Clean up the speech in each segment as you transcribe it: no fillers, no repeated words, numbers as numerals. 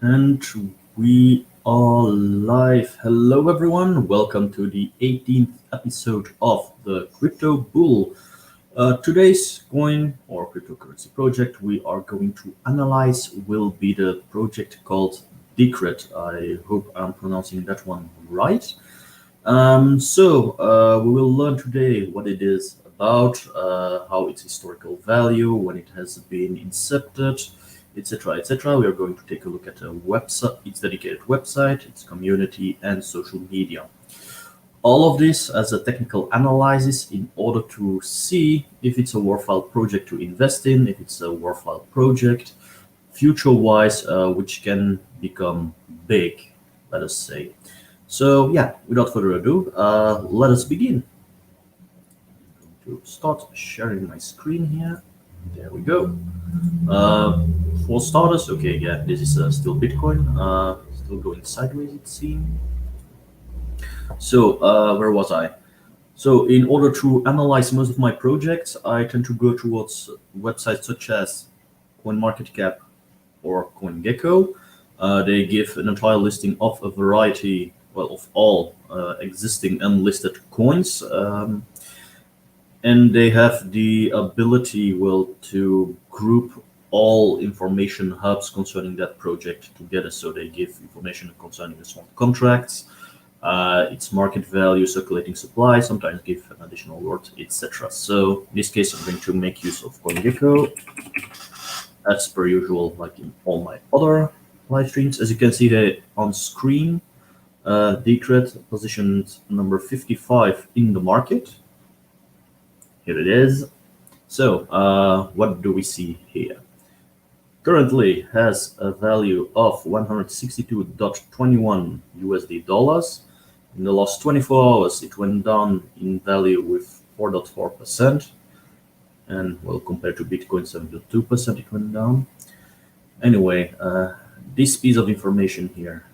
And we are live. Hello, everyone. Welcome to the 18th episode of the Crypto Bull. Today's coin or cryptocurrency project we are going to analyze will be the project called DECRED. I hope I'm pronouncing that one right. We will learn today what it is about, how its historical value, when it has been incepted, etc., etc. We are going to take a look at a website, its dedicated website, its community, and social media. All of this as a technical analysis in order to see if it's a worthwhile project to invest in, if it's a worthwhile project, future-wise, which can become big, let us say. So yeah, without further ado, let us begin. I'm going to start sharing my screen here. There we go. For starters, okay, yeah, this is still Bitcoin, still going sideways it seems. So where was I? So in order to analyze most of my projects, I tend to go towards websites such as CoinMarketCap or CoinGecko. They give an entire listing of a variety, of all existing unlisted coins. And they have the ability, to group all information hubs concerning that project together. So they give information concerning the smart contracts, its market value, circulating supply, sometimes give an additional word, etc. So in this case, I'm going to make use of CoinGecko, as per usual, like in all my other live streams. As you can see here on screen, DECRED positioned number 55 in the market. Here it is. So what do we see here? Currently has a value of 162.21 USD dollars. In the last 24 hours, it went down in value with 4.4%. And compared to Bitcoin, 7.2% it went down. Anyway, this piece of information here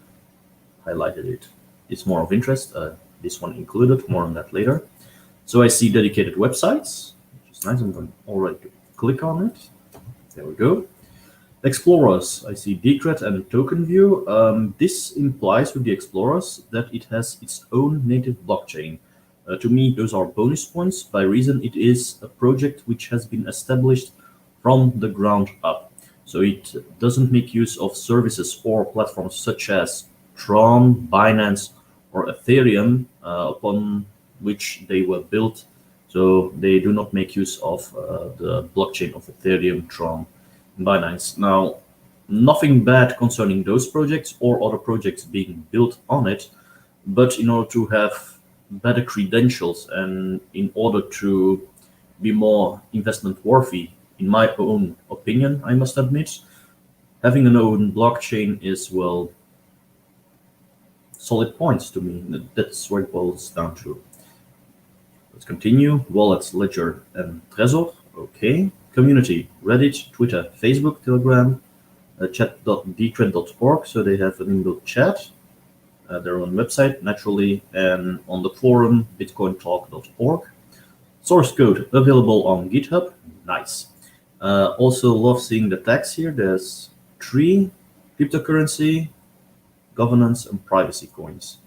highlighted it. It's more of interest. This one included, more on that later. So I see dedicated websites, which is nice. I'm going already to click on it. There we go. Explorers, I see DECRED and Token View. This implies with the Explorers that it has its own native blockchain. To me, those are bonus points by reason it is a project which has been established from the ground up. So it doesn't make use of services or platforms such as Tron, Binance, or Ethereum upon which they were built. So they do not make use of the blockchain of Ethereum, Tron, and Binance. Now, nothing bad concerning those projects or other projects being built on it, but in order to have better credentials and in order to be more investment worthy, in my own opinion, I must admit, having an own blockchain is, solid points to me. That's what it boils down to. Let's continue. Wallets, Ledger, and Trezor. Okay. Community, Reddit, Twitter, Facebook, Telegram, chat.decred.org. So they have an inbuilt chat, their own website, naturally, and on the forum, bitcointalk.org. Source code available on GitHub. Nice. Also love seeing the tags here. There's 3 cryptocurrency, governance, and privacy coins.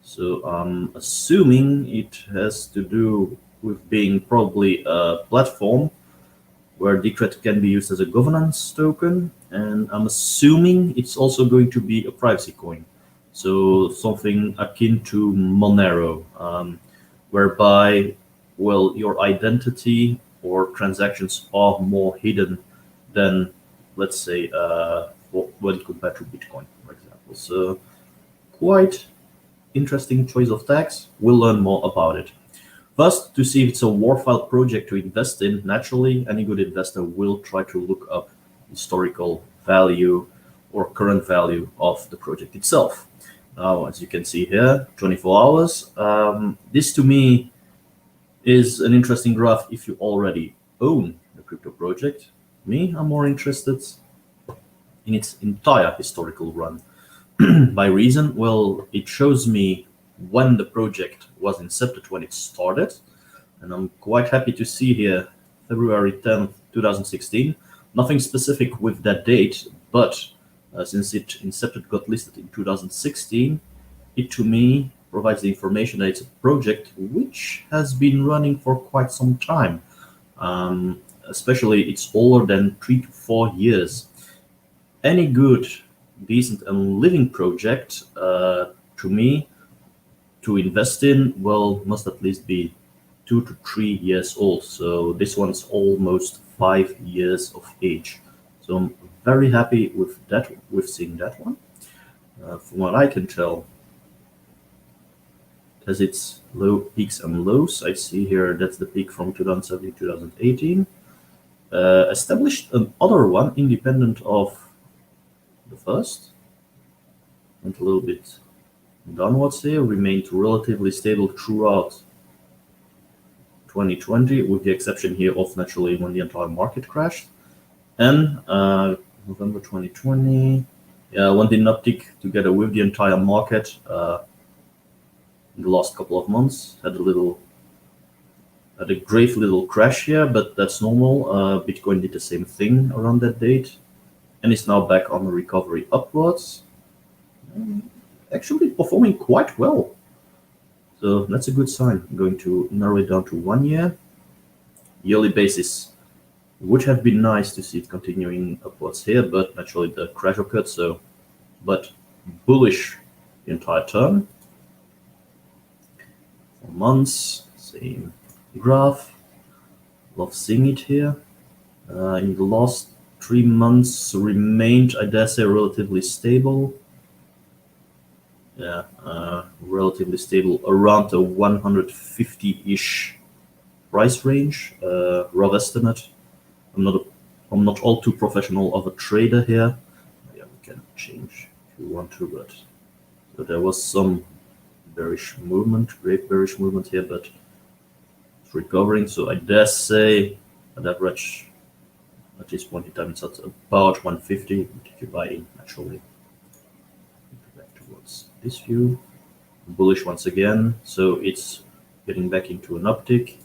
So I'm assuming it has to do with being probably a platform where DECRED can be used as a governance token. And I'm assuming it's also going to be a privacy coin. So something akin to Monero, whereby, your identity or transactions are more hidden than, let's say, when compared to Bitcoin, for example. So quite interesting choice of tags. We'll learn more about it. First, to see if it's a worthwhile project to invest in, naturally, any good investor will try to look up historical value or current value of the project itself. Now, as you can see here, 24 hours. This to me is an interesting graph if you already own the crypto project. Me, I'm more interested in its entire historical run. By reason, it shows me when the project was incepted, when it started. And I'm quite happy to see here, February 10th, 2016. Nothing specific with that date, but Since it incepted, got listed in 2016, it to me provides the information that it's a project which has been running for quite some time. Especially it's older than 3 to 4 years. Any good, decent, and living project, to me, to invest in, well, must at least be 2 to 3 years old. So this one's almost 5 years of age. So I'm very happy with that, with seeing that one. From what I can tell, has its low peaks and lows. I see here that's the peak from 2017 2018. Established another one independent of the first, went a little bit downwards here, remained relatively stable throughout 2020, with the exception here of naturally when the entire market crashed. And November 2020, went in uptick together with the entire market in the last couple of months. Had a great little crash here, but that's normal. Bitcoin did the same thing around that date, and is now back on the recovery upwards. Actually performing quite well. So that's a good sign. I'm going to narrow it down to 1 year. Yearly basis would have been nice to see it continuing upwards here, but naturally the crash occurred, so, but bullish the entire term. For months, same graph. Love seeing it here. In the last 3 months remained, I dare say, relatively stable. Relatively stable around the 150-ish price range. Rough estimate. I'm not all too professional of a trader here. Yeah, we can change if you want to, but there was some bearish movement, great bearish movement here, but it's recovering. So I dare say at average at this point in time it's at about 150. But if you buy in, naturally back towards this view, bullish once again. So it's getting back into an uptick.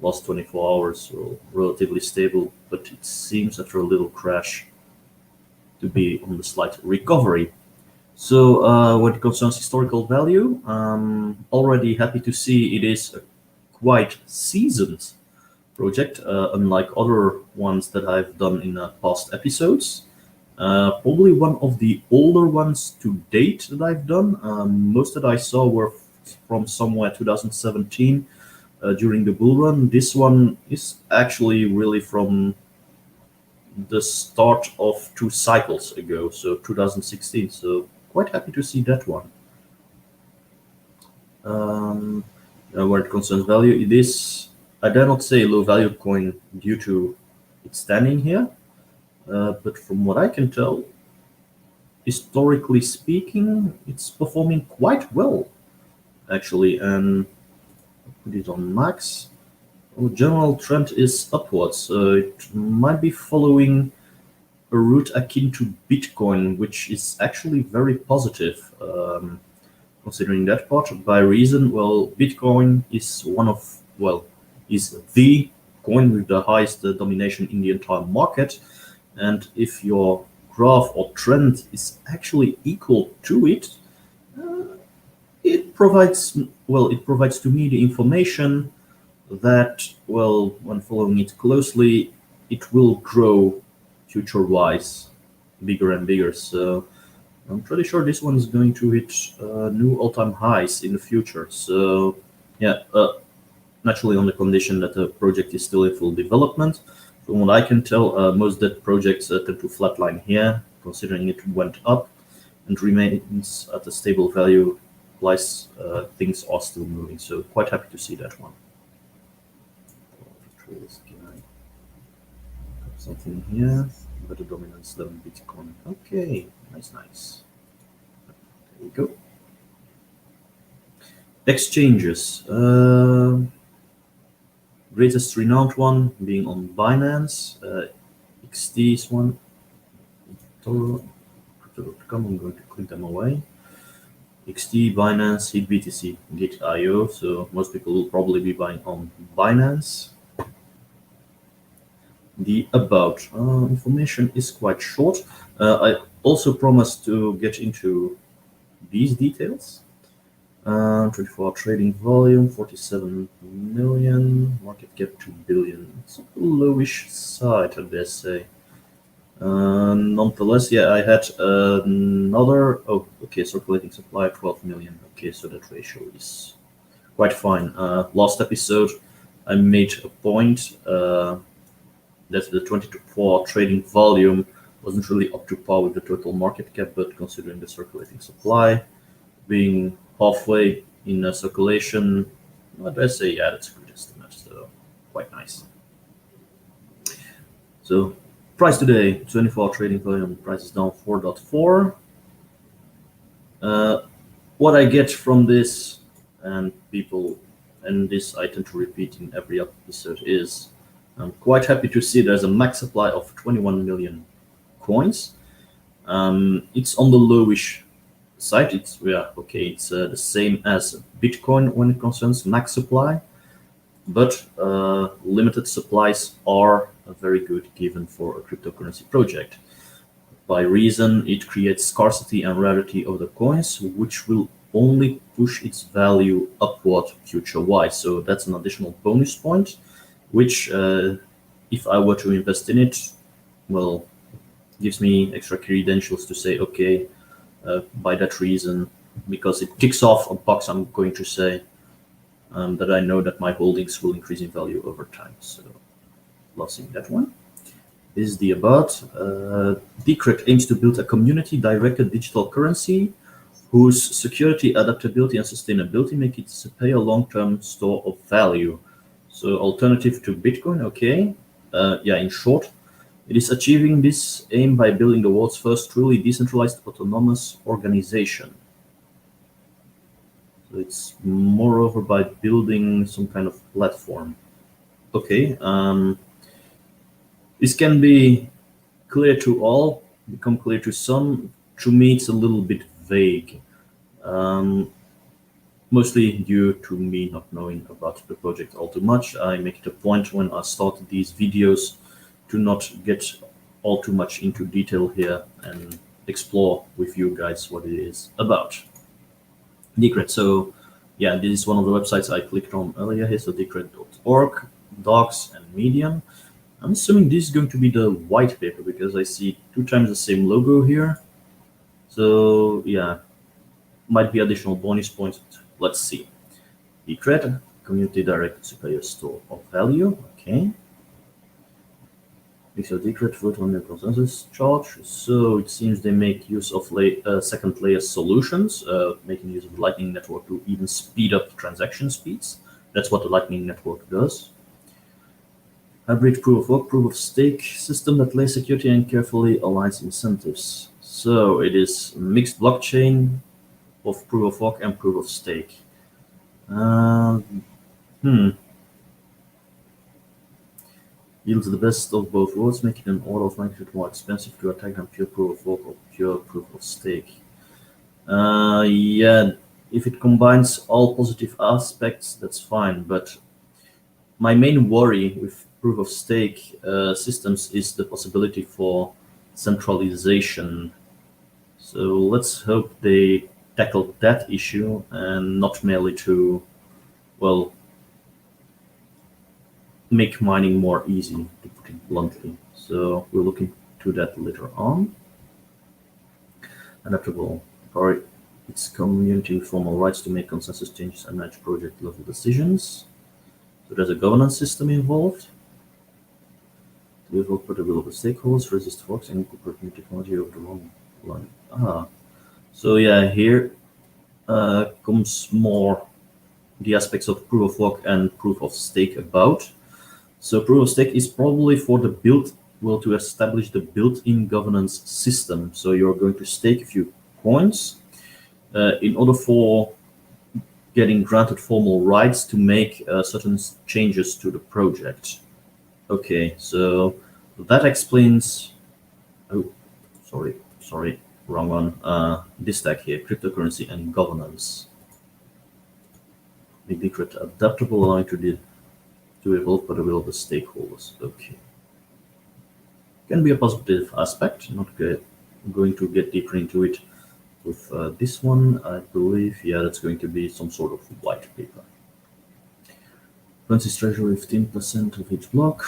Last 24 hours, so relatively stable, but it seems after a little crash to be on the slight recovery. So when it concerns historical value, already happy to see it is a quite seasoned project, unlike other ones that I've done in past episodes. Probably one of the older ones to date that I've done. Most that I saw were from somewhere 2017 during the bull run. This one is actually really from the start of 2 cycles ago, so 2016. So quite happy to see that one. Where it concerns value, it is, I dare not say low value coin due to it standing here, but from what I can tell, historically speaking, it's performing quite well, actually. And put it on max. General trend is upwards. It might be following a route akin to Bitcoin, which is actually very positive, considering that part. By reason, well, Bitcoin is is the coin with the highest domination in the entire market, and if your graph or trend is actually equal to it, it provides to me the information that, well, when following it closely, it will grow future-wise bigger and bigger. So I'm pretty sure this one is going to hit new all-time highs in the future. So yeah, naturally on the condition that the project is still in full development. From what I can tell, most dead projects tend to flatline here, considering it went up and remains at a stable value. Plus, things are still moving, so quite happy to see that one. Something here, better dominance than Bitcoin. Okay, nice. There we go. Exchanges. Greatest renowned one being on Binance. XT is one. Crypto.com, I'm going to click them away. XT, Binance, HitBTC, Git.io. So most people will probably be buying on Binance. The about information is quite short. I also promised to get into these details. 24-hour trading volume, 47 million, market cap 2 billion. It's a lowish side, I dare say. Nonetheless, yeah, I had another, circulating supply 12 million. Okay, so that ratio is quite fine. Last episode, I made a point that the 24 trading volume wasn't really up to par with the total market cap, but considering the circulating supply being halfway in circulation, what do I say? Yeah, that's a good estimate, so quite nice. So price today, 24 trading volume, price is down 4.4. What I get from this, and this I tend to repeat in every episode, is I'm quite happy to see there's a max supply of 21 million coins. It's on the lowish side. It's the same as Bitcoin when it concerns max supply, but limited supplies are very good given for a cryptocurrency project. By reason, it creates scarcity and rarity of the coins, which will only push its value upward future-wise. So that's an additional bonus point, which, if I were to invest in it, well, gives me extra credentials to say, okay, by that reason, because it ticks off a box, I'm going to say that I know that my holdings will increase in value over time. So, losing that one. Is the about. DECRED aims to build a community-directed digital currency whose security, adaptability, and sustainability make it pay a long-term store of value. So alternative to Bitcoin, okay. In short, it is achieving this aim by building the world's first truly decentralized autonomous organization. So it's moreover by building some kind of platform. Okay. This can be clear to all, become clear to some. To me, it's a little bit vague. Mostly due to me not knowing about the project all too much. I make it a point when I start these videos to not get all too much into detail here and explore with you guys what it is about. DECRED. So yeah, this is one of the websites I clicked on earlier here. So DECRED.org, Docs, and Medium. I'm assuming this is going to be the white paper because I see 2 times the same logo here. So yeah, might be additional bonus points. Let's see. DECRED, community directed supplier store of value. Okay. So DECRED vote on the consensus charge. So it seems they make use of second layer solutions, making use of the Lightning Network to even speed up transaction speeds. That's what the Lightning Network does. Hybrid proof of work, proof of stake system that lays security and carefully aligns incentives. So it is mixed blockchain of proof of work and proof of stake. Yields the best of both worlds, making an order of magnitude more expensive to attack than pure proof of work or pure proof of stake. Yeah, if it combines all positive aspects, that's fine. But my main worry with proof of stake systems is the possibility for centralization. So let's hope they tackle that issue and not merely to, well, make mining more easy, to put it bluntly. So we'll look into that later on. Adaptable. Or its community formal rights to make consensus changes and manage project level decisions. So there's a governance system involved. We will put the will of the stakeholders, resist forks, and incorporate new technology over the long run. So yeah, here comes more the aspects of proof of work and proof of stake about. So proof of stake is probably for the to establish the built-in governance system. So you're going to stake a few coins in order for getting granted formal rights to make certain changes to the project. Okay, so that explains. Oh, sorry, wrong one. This tag here: cryptocurrency and governance. Make DECRED adaptable, allowing to evolve by the will of the stakeholders. Okay. can be a positive aspect. Not going to get deeper into it with this one. I believe, yeah, that's going to be some sort of white paper. Francis Treasury 15% of each block.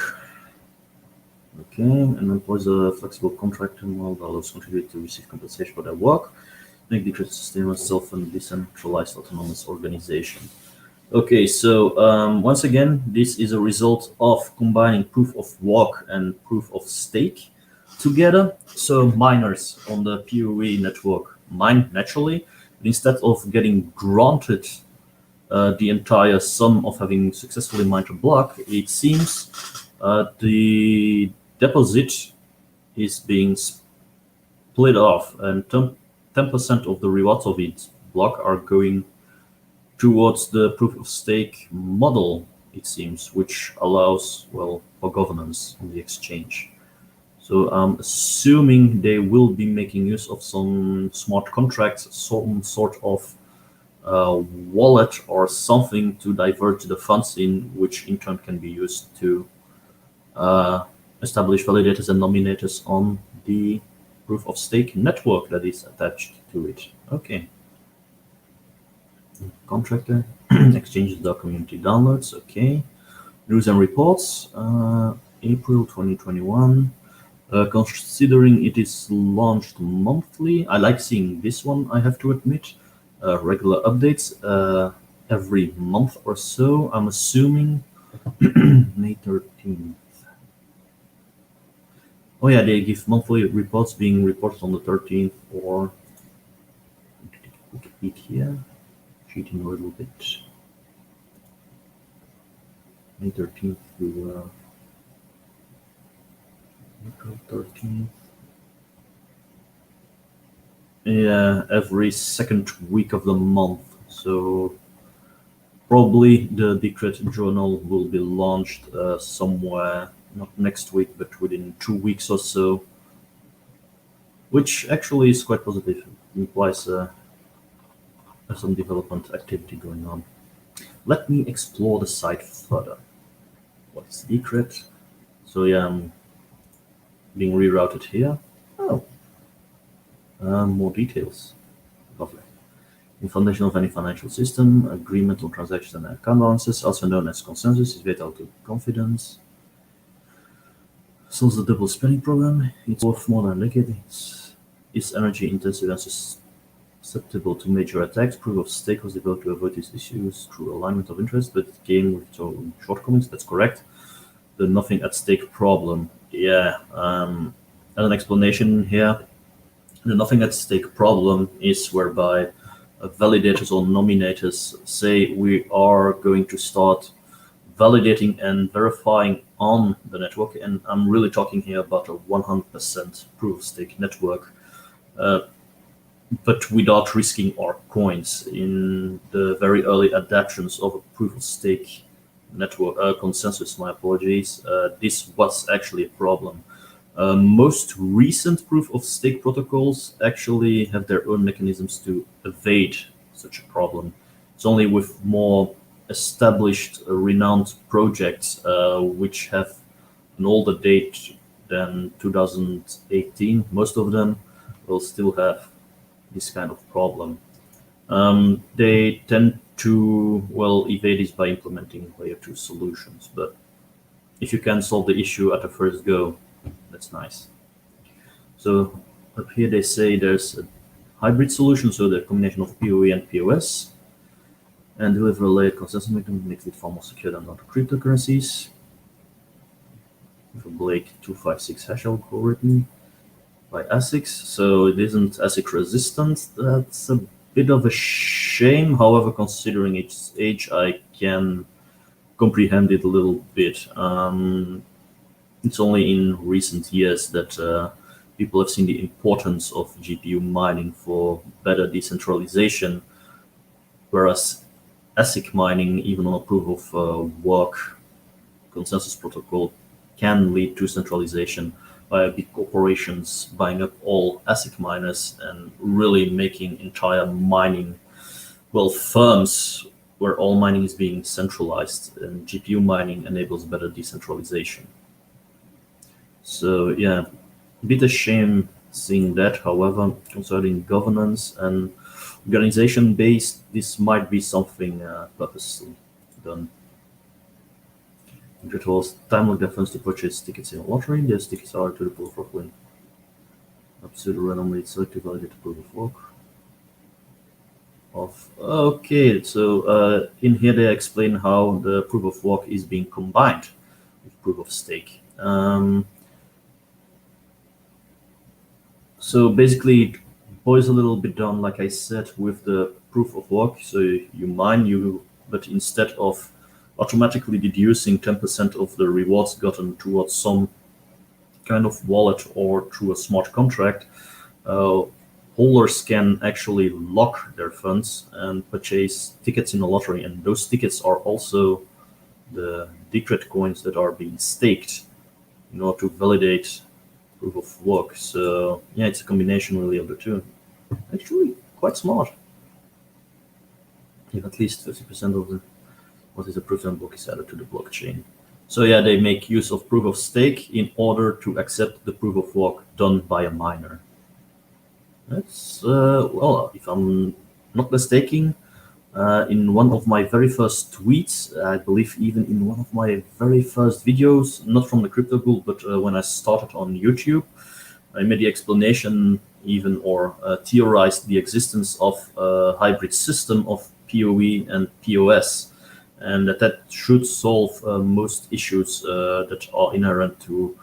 Okay, and employs a flexible contract model that allows contributors to receive compensation for their work. Make DECRED sustainable, self-and decentralized autonomous organization. Okay, so once again, this is a result of combining proof of work and proof of stake together. So miners on the PoE network mine naturally, but instead of getting granted the entire sum of having successfully mined a block, it seems the deposit is being split off, and 10% of the rewards of each block are going towards the proof of stake model, it seems, which allows, well, for governance on the exchange. So I'm assuming they will be making use of some smart contracts, some sort of wallet or something to divert the funds in, which in turn can be used to establish validators and nominators on the proof of stake network that is attached to it. Okay. Contractor, exchanges the community downloads. Okay. News and reports, April 2021. Considering it is launched monthly, I like seeing this one, I have to admit. Regular updates every month or so. I'm assuming May 13th. Oh yeah, they give monthly reports being reported on the 13th, or take a peek here. Cheating a little bit. May 13th to April 13th. Yeah, every second week of the month. So probably the DECRED journal will be launched somewhere, not next week, but within 2 weeks or so, which actually is quite positive. It implies some development activity going on. Let me explore the site further. What is DECRED? So yeah, I'm being rerouted here. Oh, more details. Lovely. In foundation of any financial system, agreement on transactions and account balances, also known as consensus, is vital to confidence. Solves the double spending problem. It's worth more than a decade. It's energy intensive and susceptible to major attacks. Proof of stake was developed to avoid these issues through alignment of interest, but it came with its own shortcomings. That's correct. The nothing at stake problem. Yeah, as an explanation here, the nothing at stake problem is whereby validators or nominators say we are going to start validating and verifying on the network, and I'm really talking here about a 100% proof of stake network, but without risking our coins. In the very early adaptations of a proof of stake network consensus, my apologies, this was actually a problem. Most recent proof of stake protocols actually have their own mechanisms to evade such a problem. It's only with more established, renowned projects which have an older date than 2018. Most of them will still have this kind of problem. They tend to, well, evade this by implementing layer 2 solutions, but if you can solve the issue at a first go, that's nice. So up here they say there's a hybrid solution, so the combination of PoE and POS, and deliver a layered consensus mechanism makes it far more secure than other cryptocurrencies. With a Blake 256 hash algorithm by ASICs, so it isn't ASIC resistant. That's a bit of a shame. However, considering its age, I can comprehend it a little bit. It's only in recent years that people have seen the importance of GPU mining for better decentralization, whereas ASIC mining, even on a proof of work consensus protocol, can lead to centralization by big corporations buying up all ASIC miners and really making entire mining, well, firms where all mining is being centralized, and GPU mining enables better decentralization. So yeah, a bit a shame seeing that. However, concerning governance and organization based, this might be something purposely done. It was timely defense to purchase tickets in a lottery. There's tickets are to the pool for win. Absolute randomly selected validated proof of work. Okay, so in here they explain how the proof of work is being combined with proof of stake. So basically, it boils a little bit down, like I said, with the proof of work. So you mine, but instead of automatically deducing 10% of the rewards gotten towards some kind of wallet or through a smart contract, uh, holders can actually lock their funds and purchase tickets in the lottery, and those tickets are also the DECRED coins that are being staked in order to validate proof of work. So yeah, it's a combination really of the two. Actually, quite smart. If at least 50% of the what is a proof of work is added to the blockchain. So yeah, they make use of proof of stake in order to accept the proof of work done by a miner. That's well, if I'm not mistaken, in one of my very first tweets, I believe even in one of my very first videos, not from the crypto group, but when I started on YouTube, I made the explanation even or theorized the existence of a hybrid system of PoE and POS, and that should solve most issues that are inherent to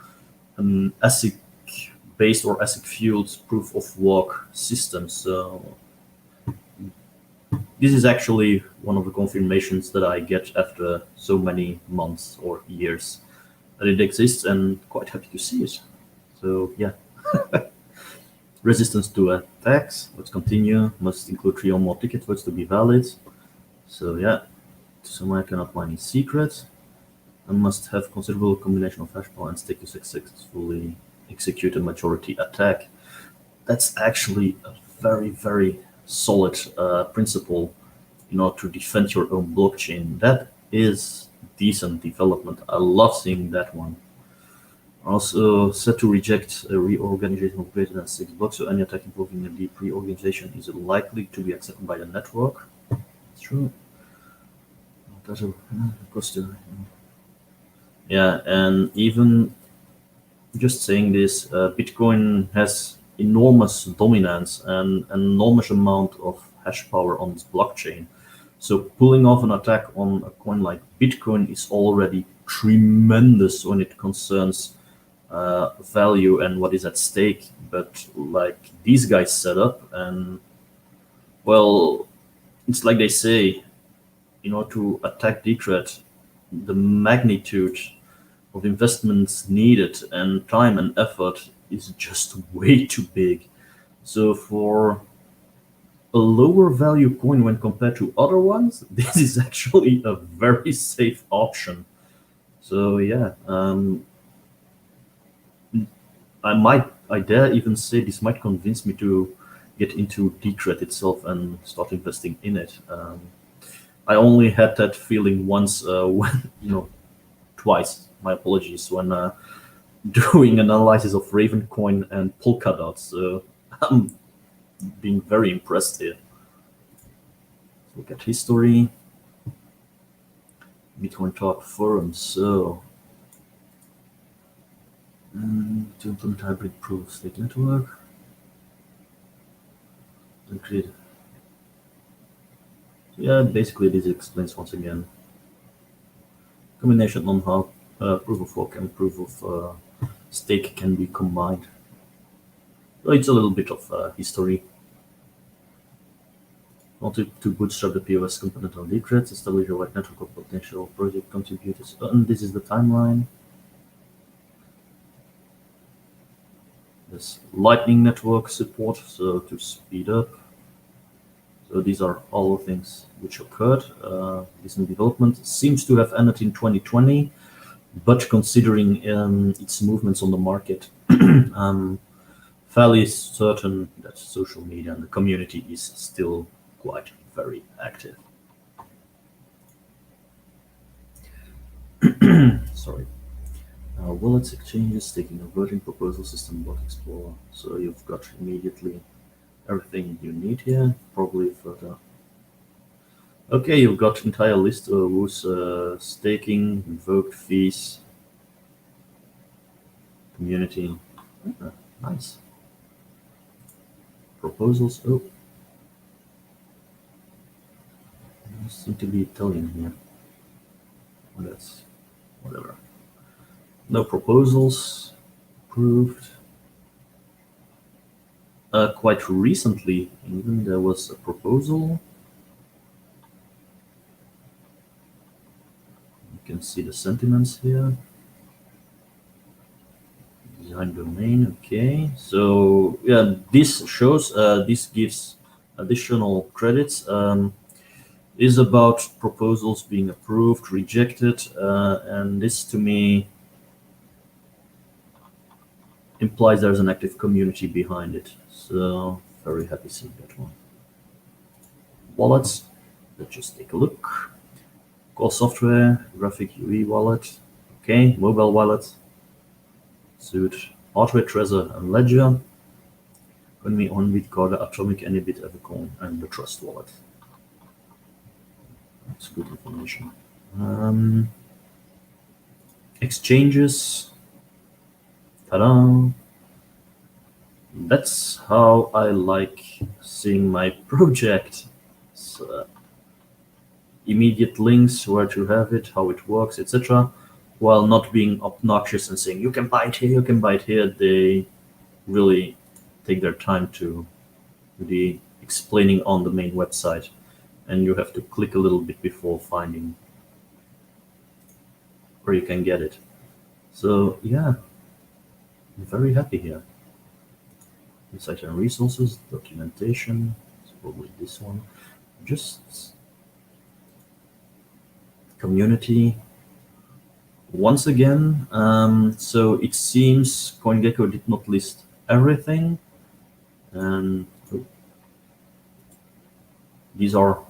an ASIC-based or ASIC-fueled proof of work system. So this is actually one of the confirmations that I get after so many months or years that it exists, and quite happy to see it. So yeah. Resistance to attacks. Let's continue. Must include 3 or more ticket words to be valid. So yeah, someone cannot mine in secret. And must have considerable combination of hash power and stake to successfully execute a majority attack. That's actually a very, very solid principle in order to defend your own blockchain. That is decent development. I love seeing that one. Also set to reject a reorganization of greater than 6 blocks, so any attack involving a deep reorganization is likely to be accepted by the network. It's true. That's a cost. Yeah, and even just saying this, Bitcoin has enormous dominance and an enormous amount of hash power on its blockchain. So pulling off an attack on a coin like Bitcoin is already tremendous when it concerns value and what is at stake. But like these guys set up, and well, it's like they say, in order to attack DECRED, the magnitude of investments needed and time and effort is just way too big. So for a lower value coin when compared to other ones, this is actually a very safe option. So yeah, I dare even say this might convince me to get into DECRED itself and start investing in it. I only had that feeling once, when twice. My apologies, when doing analysis of Ravencoin and Polkadot. So I'm being very impressed here. Look at history. Bitcoin Talk forum. So to implement hybrid proof of stake network and create. Yeah, basically this explains once again combination on how proof of work and proof of stake can be combined. So it's a little bit of history. Wanted to bootstrap the POS component on DECRED, establish a wide network of potential project contributors. And this is the timeline. There's Lightning Network support, so to speed up. So these are all the things which occurred. This new development seems to have ended in 2020, but considering its movements on the market, I'm fairly certain that social media and the community is still quite very active. Sorry. Wallets, exchanges, staking and voting, proposal system, bot explorer. So you've got immediately everything you need here. Probably further. Okay, you've got entire list of who's staking, invoked fees, community. Nice. Proposals. Oh, I seem to be Italian here. Well, that's whatever. No proposals approved. Quite recently, even there was a proposal. You can see the sentiments here. Design domain, okay. So yeah, this shows, this gives additional credits. Is about proposals being approved, rejected, and this to me implies there's an active community behind it. So very happy seeing that one. Wallets, let's just take a look. Core software, graphic UE wallet, okay, mobile wallet, suit, hardware, Trezor, and Ledger, Economy, OnBit, Corda, Atomic, Anybit, Evercoin, and the Trust wallet. That's good information. Exchanges, ta-da! That's how I like seeing my project. So, immediate links, where to have it, how it works, etc. While not being obnoxious and saying, you can buy it here, you can buy it here. They really take their time to be explaining on the main website. And you have to click a little bit before finding where you can get it. So yeah, I'm very happy here. Insight and resources, documentation, it's probably this one. Just community. Once again, so it seems CoinGecko did not list everything, and these are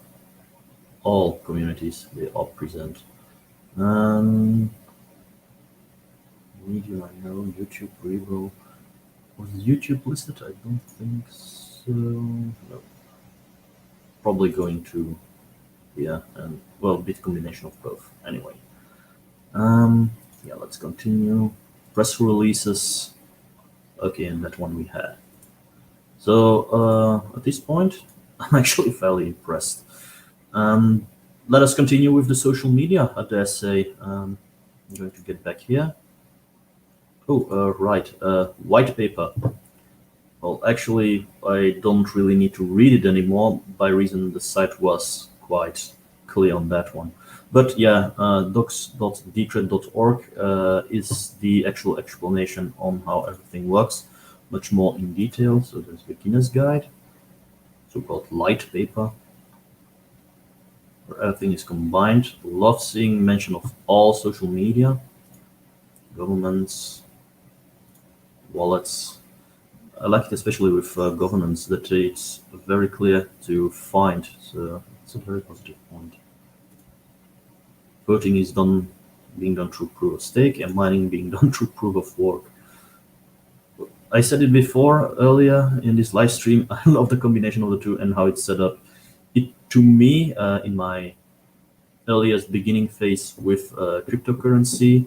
all communities they all present. Medium, I know, YouTube, Revo. Was YouTube listed? I don't think so. No. Probably going to, yeah, and well, a bit combination of both. Anyway, yeah, let's continue. Press releases. Okay, and that one we had. So at this point, I'm actually fairly impressed. Let us continue with the social media, I dare say. I'm going to get back here. Oh, right, white paper. Well, actually, I don't really need to read it anymore, by reason the site was quite clear on that one. But yeah, docs.decred.org is the actual explanation on how everything works, much more in detail. So there's beginner's guide, so-called light paper, where everything is combined. Love seeing mention of all social media, governments, wallets. I like it especially with governance that it's very clear to find. So it's a very positive point. Voting is being done through proof of stake, and mining being done through proof of work. I said it before earlier in this live stream. I love the combination of the two and how it's set up. It, to me, in my earliest beginning phase with cryptocurrency,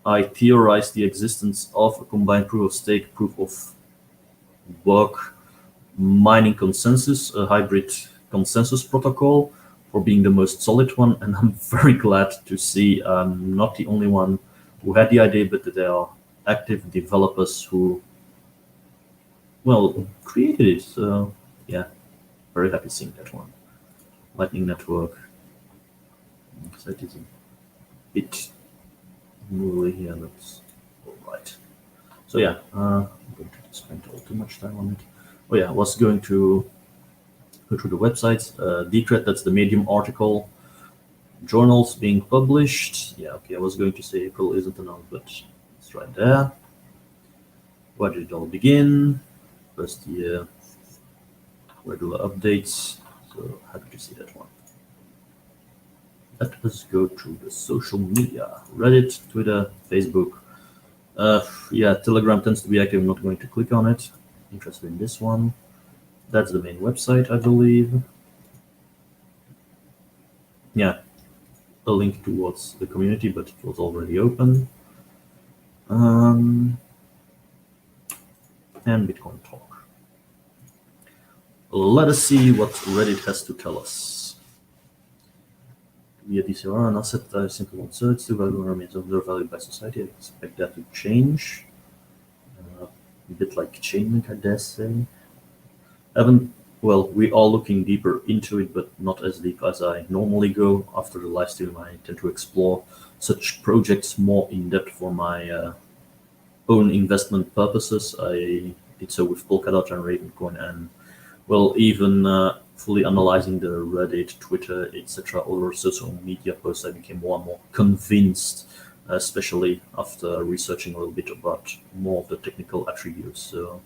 I theorized the existence of a combined proof of stake, proof of work, mining consensus, a hybrid consensus protocol for being the most solid one. And I'm very glad to see I'm not the only one who had the idea, but that there are active developers who, well, created it. So yeah, very happy seeing that one. Lightning Network. That is a bit movie here, that's all right. So yeah, I'm going to spend all too much time on it. Oh yeah, I was going to go through the websites. DECRED, that's the Medium article. Journals being published. Yeah, okay, I was going to say April isn't announced, but it's right there. Where did it all begin? First year, regular updates. So happy to see that one. Let us go through the social media. Reddit, Twitter, Facebook, Yeah, Telegram tends to be active. I'm not going to click on it. Interested in this one. That's the main website, I believe. Yeah, a link towards the community, but it was already open. And Bitcoin Talk. Let us see what Reddit has to tell us. Via DCR, an asset that is simple on search to value remains undervalued by society. I expect that to change. A bit like Chainlink, I dare say. Well, we are looking deeper into it, but not as deep as I normally go. After the live stream, I tend to explore such projects more in depth for my own investment purposes. I did so with Polkadot and Ravencoin, and well, even fully analyzing the Reddit, Twitter, etc., other social media posts, I became more and more convinced, especially after researching a little bit about more of the technical attributes. So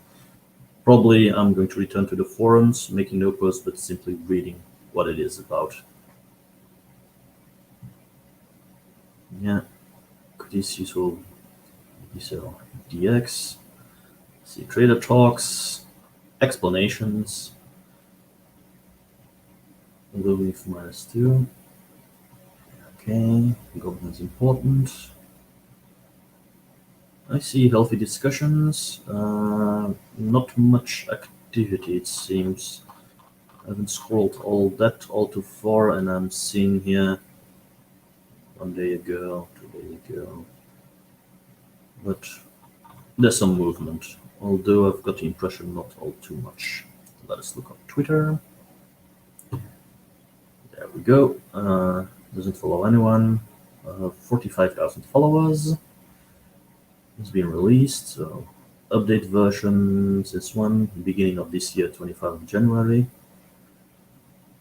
probably I'm going to return to the forums, making no posts, but simply reading what it is about. Yeah, this useful. So DX, see trader talks, explanations. Looming for -2. Okay, governance important. I see healthy discussions. Not much activity, it seems. I haven't scrolled all too far, and I'm seeing here 1 day ago, 2 days ago. But there's some movement, although I've got the impression not all too much. Let us look on Twitter. There we go. Doesn't follow anyone. 45,000 followers. It's been released, so update versions. This one, beginning of this year, 25th of January.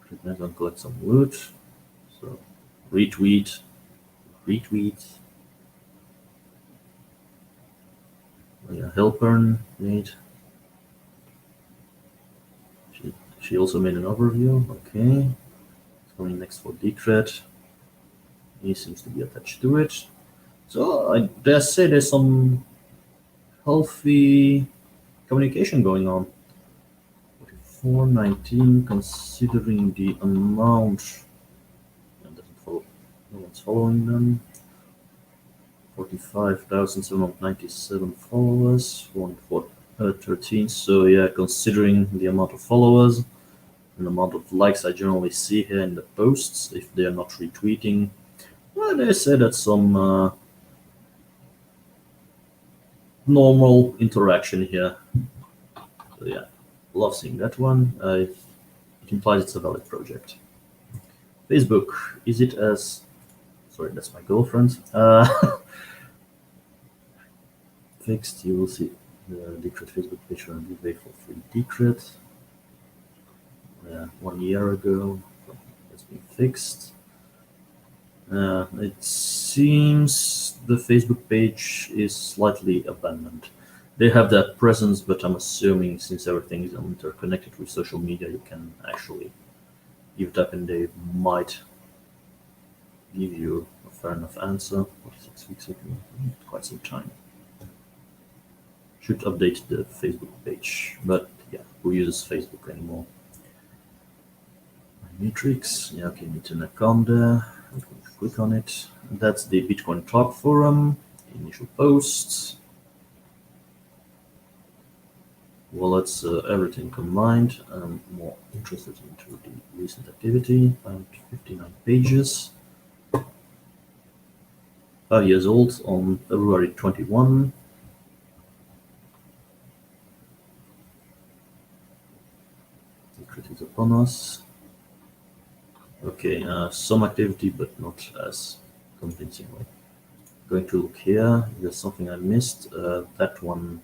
Click on collect some loot. So retweet. Oh, yeah, Helpern made. She also made an overview. Okay. Coming next for DECRED. He seems to be attached to it. So I dare say there's some healthy communication going on. 419, considering the amount. That doesn't follow. No one's following them. 45,797 followers. 113. So yeah, considering the amount of followers and the amount of likes I generally see here in the posts, if they are not retweeting, well, they say that's some normal interaction here. So yeah, love seeing that one. It implies it's a valid project. Facebook, is it as... Sorry, that's my girlfriend. Fixed, you will see the DECRED Facebook page on giveaway for free DECRED. 1 year ago, it's been fixed. It seems the Facebook page is slightly abandoned. They have that presence, but I'm assuming since everything is interconnected with social media, you can actually give it up and they might give you a fair enough answer. 46 weeks ago, quite some time. Should update the Facebook page, but yeah, who uses Facebook anymore? Matrix, yeah, okay, need an account there. I'm going to click on it. That's the Bitcoin Talk forum, initial posts. Wallets, everything combined. I'm more interested into the recent activity. Found 59 pages. 5 years old on February 21. DECRED is upon us. Okay, some activity, but not as convincingly. Going to look here. There's something I missed. That one,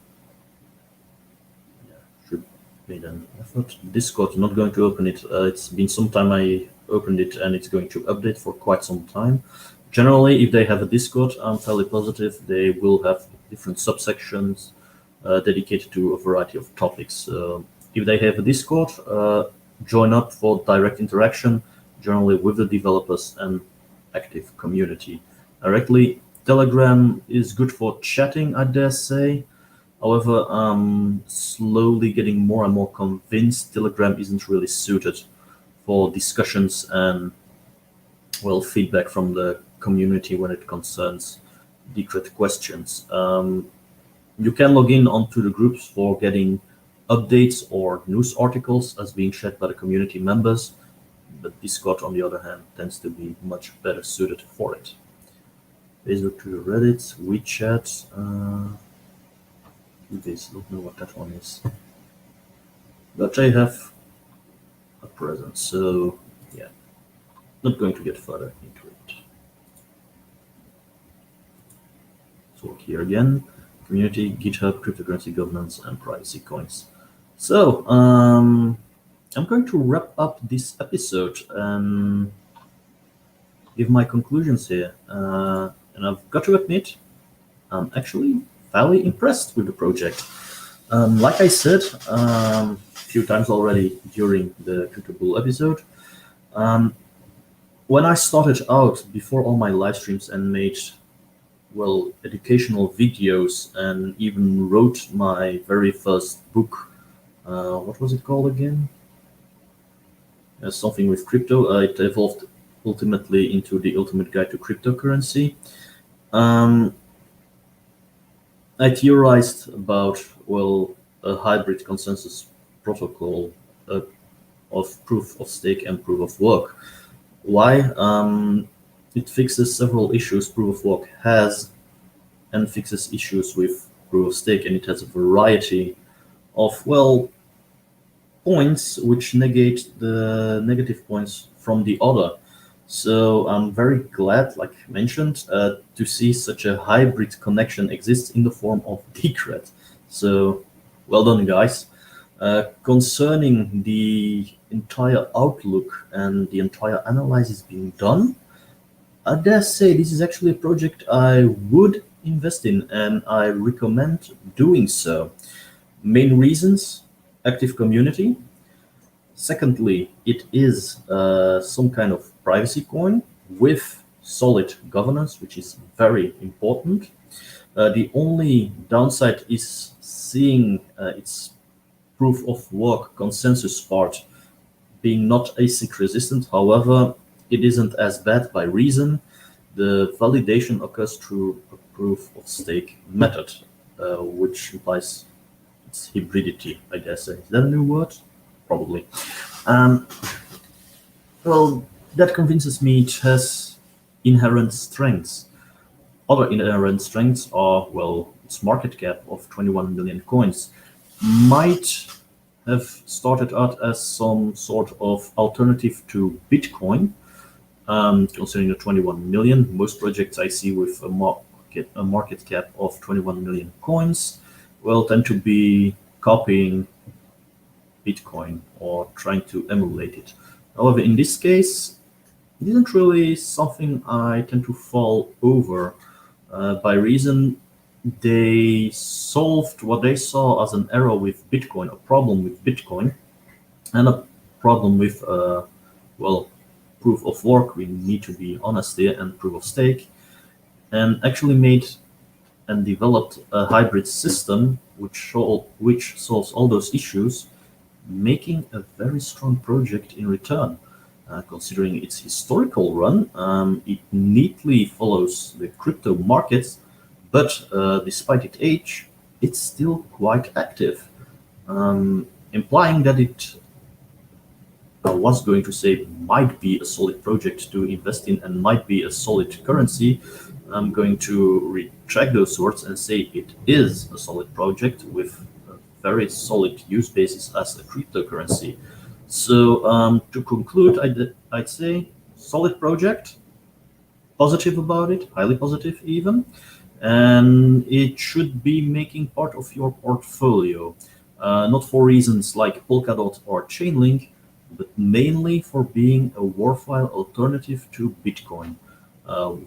yeah, should made an effort. Discord, not going to open it. It's been some time I opened it, and it's going to update for quite some time. Generally, if they have a Discord, I'm fairly positive they will have different subsections dedicated to a variety of topics. If they have a Discord, join up for direct interaction, generally with the developers and active community. Directly, Telegram is good for chatting, I dare say. However, I'm slowly getting more and more convinced Telegram isn't really suited for discussions and, well, feedback from the community when it concerns DECRED questions. You can log in onto the groups for getting updates or news articles as being shared by the community members, but Discord, on the other hand, tends to be much better suited for it. Facebook, Twitter, Reddit, WeChat. You guys don't know what that one is, but I have a presence, so yeah, not going to get further into it. So here again, community, GitHub, cryptocurrency governance, and privacy coins. So I'm going to wrap up this episode and give my conclusions here. And I've got to admit, I'm actually fairly impressed with the project. Like I said a few times already during the Crypto Bull episode, when I started out before all my live streams and made, well, educational videos and even wrote my very first book, what was it called again? Something with crypto. It evolved ultimately into the Ultimate Guide to Cryptocurrency. I theorized about, well, a hybrid consensus protocol of proof of stake and proof of work. Why? It fixes several issues proof of work has and fixes issues with proof of stake, and it has a variety of, well, points which negate the negative points from the other. So I'm very glad, like mentioned, to see such a hybrid connection exists in the form of DECRED. So well done, guys. Concerning the entire outlook and the entire analysis being done, I dare say this is actually a project I would invest in, and I recommend doing so. Main reasons: active community. Secondly, it is some kind of privacy coin with solid governance, which is very important. The only downside is seeing its proof of work consensus part being not ASIC resistant. However, it isn't as bad by reason the validation occurs through a proof of stake method, which implies its hybridity, I guess. Is that a new word? Probably. Well, that convinces me it has inherent strengths. Other inherent strengths are, well, its market cap of 21 million coins might have started out as some sort of alternative to Bitcoin. Considering the 21 million, most projects I see with a market cap of 21 million coins will tend to be copying Bitcoin or trying to emulate it. However, in this case, it isn't really something I tend to fall over by reason they solved what they saw as an error with Bitcoin, a problem with Bitcoin, and a problem with, well, proof of work. We need to be honest here, and proof of stake, and actually made and developed a hybrid system which solves all those issues, making a very strong project in return. Considering its historical run, it neatly follows the crypto markets, but despite its age, it's still quite active, implying that it was going to say might be a solid project to invest in and might be a solid currency. I'm going to retract those words and say it is a solid project with a very solid use basis as a cryptocurrency. So to conclude, I'd say solid project, positive about it, highly positive even, and it should be making part of your portfolio, not for reasons like Polkadot or Chainlink, but mainly for being a worthwhile alternative to Bitcoin.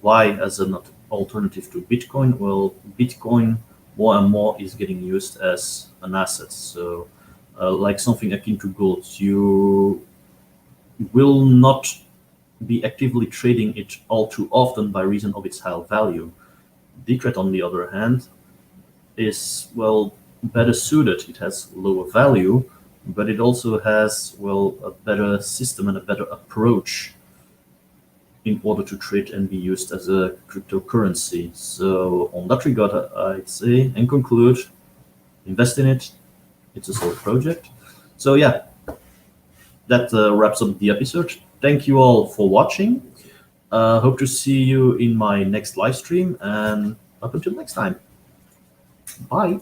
Why as an alternative to Bitcoin? Well, Bitcoin more and more is getting used as an asset. So like something akin to gold, you will not be actively trading it all too often by reason of its high value. DECRED, on the other hand, is, well, better suited. It has lower value, but it also has, well, a better system and a better approach in order to trade and be used as a cryptocurrency. So on that regard, I'd say and conclude, invest in it. It's a solid project. So yeah, that wraps up the episode. Thank you all for watching. Hope to see you in my next live stream, and up until next time. Bye.